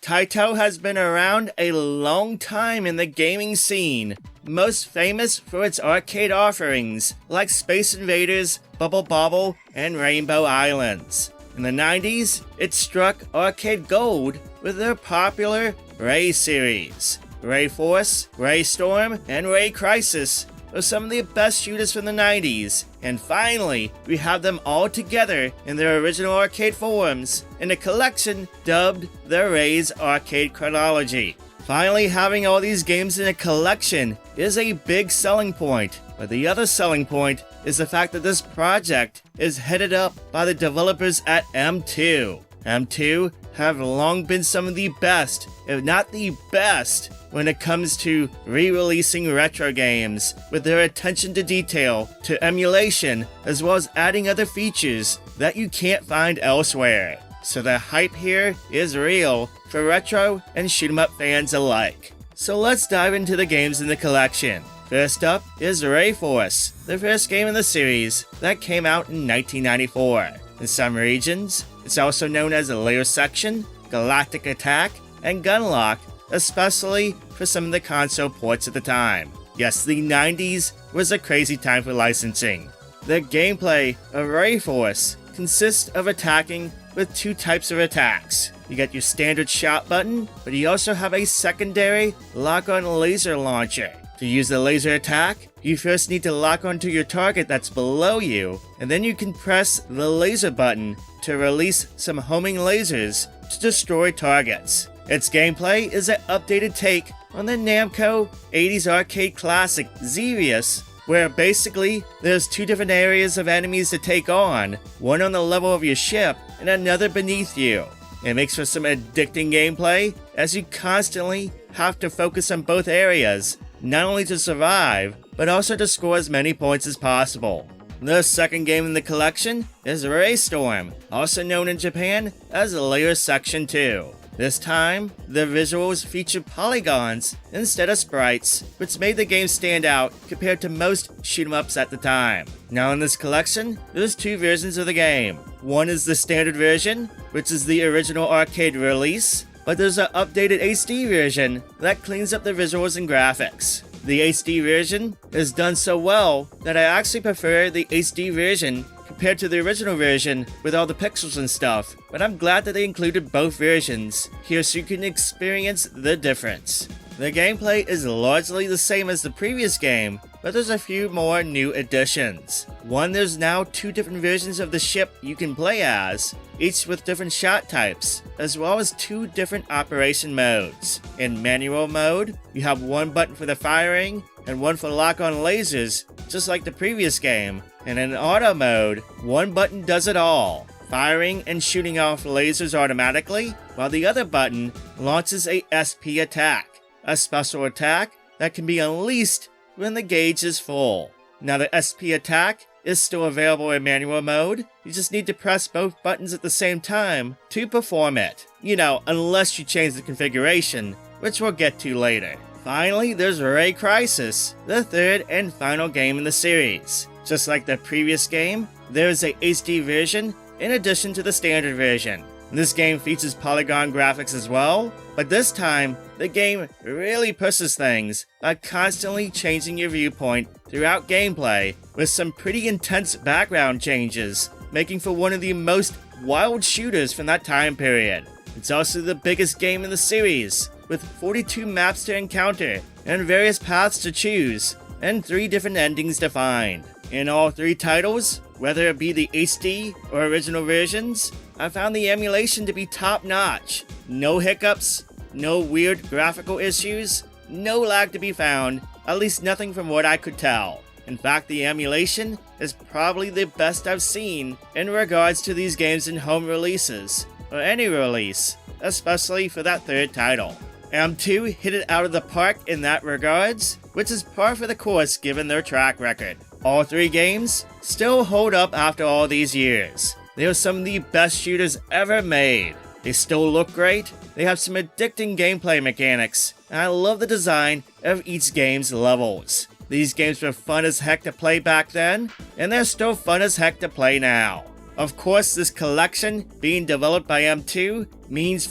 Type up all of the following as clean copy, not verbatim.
Taito has been around a long time in the gaming scene, most famous for its arcade offerings like Space Invaders, Bubble Bobble, and Rainbow Islands. In the 90s, it struck arcade gold with their popular Ray series. Rayforce, Raystorm, and Raycrysis are some of the best shooters from the 90s, and finally, we have them all together in their original arcade forms in a collection dubbed the Ray'z Arcade Chronology. Finally, having all these games in a collection is a big selling point, but the other selling point is the fact that this project is headed up by the developers at M2. M2 have long been some of the best, if not the best, when it comes to re-releasing retro games, with their attention to detail, to emulation, as well as adding other features that you can't find elsewhere. So the hype here is real for retro and shoot-'em-up fans alike. So let's dive into the games in the collection. First up is Rayforce, the first game in the series that came out in 1994. In some regions, it's also known as Layer Section, Galactic Attack, and Gunlock, especially for some of the console ports at the time. Yes, the 90s was a crazy time for licensing. The gameplay of Rayforce consists of attacking with two types of attacks. You get your standard shot button, but you also have a secondary lock-on laser launcher. To use the laser attack, you first need to lock onto your target that's below you, and then you can press the laser button to release some homing lasers to destroy targets. Its gameplay is an updated take on the Namco 80s arcade classic Xevious, where basically there's two different areas of enemies to take on, one on the level of your ship and another beneath you. It makes for some addicting gameplay as you constantly have to focus on both areas, not only to survive, but also to score as many points as possible. The second game in the collection is Raystorm, also known in Japan as Layer Section 2. This time, the visuals feature polygons instead of sprites, which made the game stand out compared to most shoot-'em-ups at the time. Now in this collection, there's two versions of the game. One is the standard version, which is the original arcade release, but there's an updated HD version that cleans up the visuals and graphics. The HD version is done so well that I actually prefer the HD version compared to the original version with all the pixels and stuff, but I'm glad that they included both versions here so you can experience the difference. The gameplay is largely the same as the previous game, but there's a few more new additions. One, there's now two different versions of the ship you can play as, each with different shot types, as well as two different operation modes. In manual mode, you have one button for the firing and one for lock-on lasers, just like the previous game. And in auto mode, one button does it all, firing and shooting off lasers automatically, while the other button launches a SP attack, a special attack that can be unleashed when the gauge is full. Now the SP attack is still available in manual mode, you just need to press both buttons at the same time to perform it. You know, unless you change the configuration, which we'll get to later. Finally, there's Raycrysis, the third and final game in the series. Just like the previous game, there is a HD version in addition to the standard version. This game features polygon graphics as well, but this time, the game really pushes things by constantly changing your viewpoint throughout gameplay with some pretty intense background changes, making for one of the most wild shooters from that time period. It's also the biggest game in the series, with 42 maps to encounter and various paths to choose, and 3 different endings to find. In all 3 titles, whether it be the HD or original versions, I found the emulation to be top-notch. No hiccups, no weird graphical issues, no lag to be found, at least nothing from what I could tell. In fact, the emulation is probably the best I've seen in regards to these games in home releases, or any release, especially for that third title. M2 hit it out of the park in that regards, which is par for the course given their track record. All 3 games still hold up after all these years. They are some of the best shooters ever made. They still look great, they have some addicting gameplay mechanics, and I love the design of each game's levels. These games were fun as heck to play back then, and they're still fun as heck to play now. Of course, this collection being developed by M2 means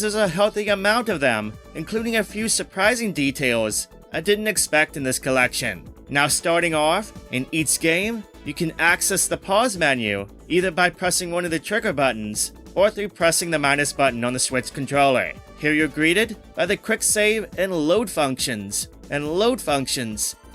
there's a healthy amount of them, including a few surprising details I didn't expect in this collection. Now starting off, in each game, you can access the pause menu either by pressing one of the trigger buttons or through pressing the minus button on the Switch controller. Here you're greeted by the quick save and load functions,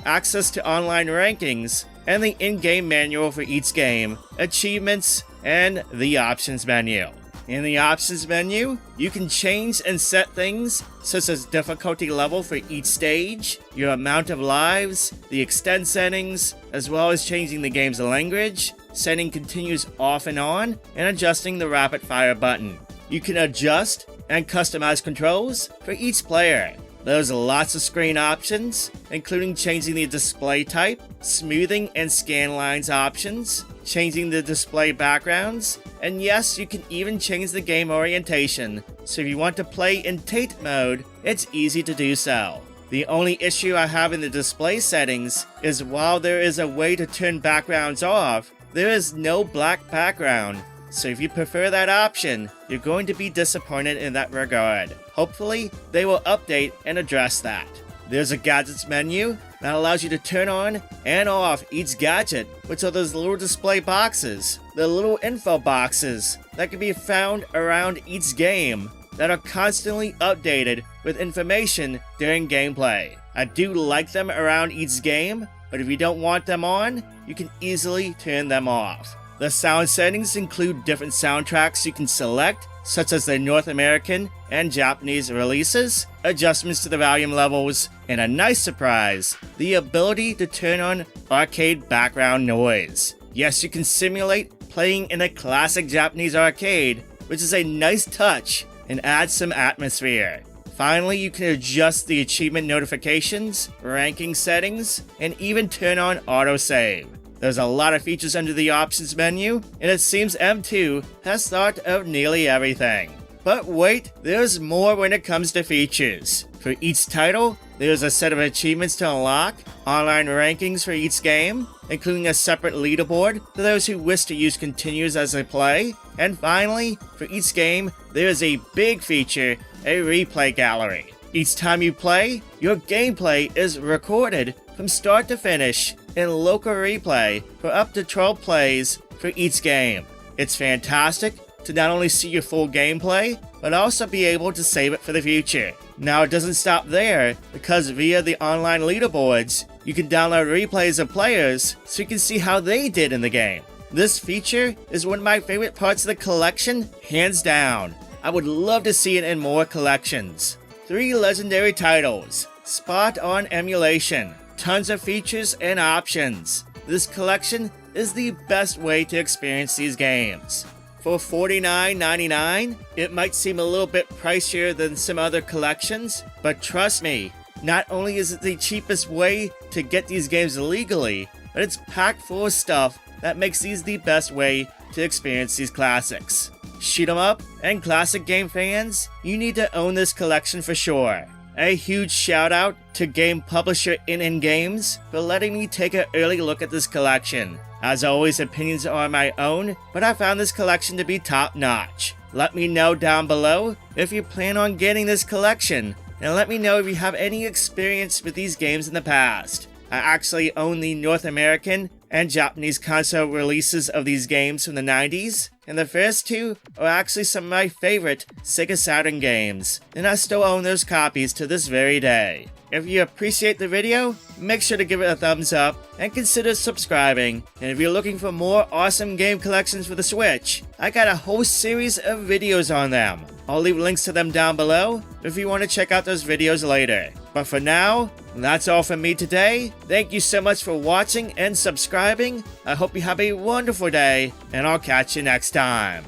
access to online rankings, and the in-game manual for each game, achievements, and the options menu. In the options menu, you can change and set things such as difficulty level for each stage, your amount of lives, the extend settings, as well as changing the game's language, setting continues off and on, and adjusting the rapid fire button. You can adjust and customize controls for each player. There's lots of screen options, including changing the display type, smoothing and scan lines options, changing the display backgrounds, and yes, you can even change the game orientation, so if you want to play in Tate mode, it's easy to do so. The only issue I have in the display settings is while there is a way to turn backgrounds off, there is no black background. So if you prefer that option, you're going to be disappointed in that regard. Hopefully, they will update and address that. There's a gadgets menu that allows you to turn on and off each gadget, which are those little display boxes, the little info boxes that can be found around each game that are constantly updated with information during gameplay. I do like them around each game, but if you don't want them on, you can easily turn them off. The sound settings include different soundtracks you can select, such as the North American and Japanese releases, adjustments to the volume levels, and a nice surprise, the ability to turn on arcade background noise. Yes, you can simulate playing in a classic Japanese arcade, which is a nice touch and adds some atmosphere. Finally, you can adjust the achievement notifications, ranking settings, and even turn on autosave. There's a lot of features under the options menu, and it seems M2 has thought of nearly everything. But wait, there's more when it comes to features. For each title, there's a set of achievements to unlock, online rankings for each game, including a separate leaderboard for those who wish to use continues as they play, and finally, for each game, there is a big feature, a replay gallery. Each time you play, your gameplay is recorded from start to finish in local replay for up to 12 plays for each game. It's fantastic to not only see your full gameplay, but also be able to save it for the future. Now it doesn't stop there, because via the online leaderboards, you can download replays of players so you can see how they did in the game. This feature is one of my favorite parts of the collection, hands down. I would love to see it in more collections. 3 legendary titles, spot on emulation, tons of features and options. This collection is the best way to experience these games. For $49.99, it might seem a little bit pricier than some other collections, but trust me, not only is it the cheapest way to get these games legally, but it's packed full of stuff that makes these the best way to experience these classics. Shoot 'em up and classic game fans, you need to own this collection for sure. A huge shout out to game publisher NN Games for letting me take an early look at this collection. As always, opinions are my own, but I found this collection to be top notch. Let me know down below if you plan on getting this collection, and let me know if you have any experience with these games in the past. I actually own the North American and Japanese console releases of these games from the 90s, and the first 2 are actually some of my favorite Sega Saturn games, and I still own those copies to this very day. If you appreciate the video, make sure to give it a thumbs up and consider subscribing. And if you're looking for more awesome game collections for the Switch, I got a whole series of videos on them. I'll leave links to them down below if you want to check out those videos later. But for now, that's all from me today. Thank you so much for watching and subscribing. I hope you have a wonderful day, and I'll catch you next time.